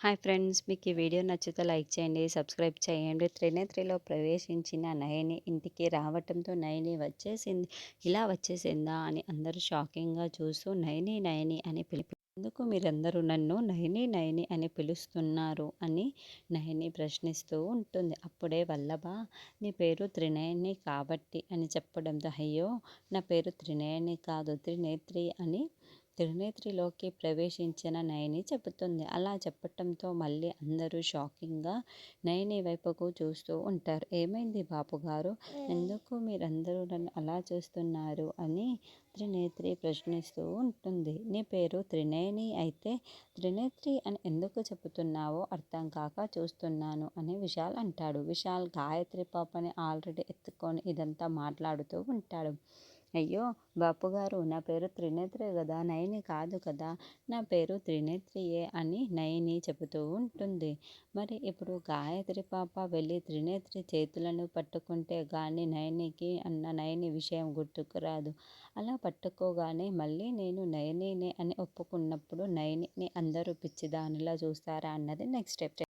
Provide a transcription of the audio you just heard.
Hi friends, మీకు ఈ video నచ్చితే లైక్ చేయండి, సబ్స్క్రైబ్ చేయండి. త్రినేత్రిలో ప్రవేశించిన నయని ఇంటికి రావటంతో నయని వచ్చేసింది. ఇలా వచ్చేసిందా అని అందరూ షాకింగ్గా చూస్తూ నయని నయని అని ఎందుకు మీరందరూ నన్ను నయని నయని అని పిలుస్తున్నారు అని నయని ప్రశ్నిస్తూ ఉంటుంది. అప్పుడే వల్లభ నీ పేరు త్రినయని కాబట్టి అని చెప్పడంతో అయ్యో నా పేరు త్రినయని కాదు త్రినేత్రి అని త్రినేత్రిలోకి ప్రవేశించిన నయని చెబుతుంది. అలా చెప్పటంతో మళ్ళీ అందరూ షాకింగ్గా నయని వైపుకు చూస్తూ ఉంటారు. ఏమైంది బాపుగారు, ఎందుకు మీరందరూ నన్ను అలా చూస్తున్నారు అని త్రినేత్రి ప్రశ్నిస్తూ ఉంటుంది. నీ పేరు త్రినేని అయితే త్రినేత్రి అని ఎందుకు చెబుతున్నావో అర్థం కాక చూస్తున్నాను అని విశాల్ అంటాడు. విశాల్ గాయత్రి పాపని ఆల్రెడీ ఎత్తుకొని ఇదంతా మాట్లాడుతూ ఉంటాడు. అయ్యో బాపుగారు, నా పేరు త్రినేత్రే కదా, నయని కాదు కదా, నా పేరు త్రినేత్రియే అని నయని చెబుతూ ఉంటుంది. మరి ఇప్పుడు గాయత్రి పాప వెళ్ళి త్రినేత్రి చేతులను పట్టుకుంటే కానీ నయనికి అన్న నయని విషయం గుర్తుకు రాదు. అలా పట్టుకోగానే మళ్ళీ నేను నయనినే అని ఒప్పుకున్నప్పుడు నయనిని అందరూ పిచ్చిదానిలా చూస్తారా అన్నది నెక్స్ట్ స్టెప్.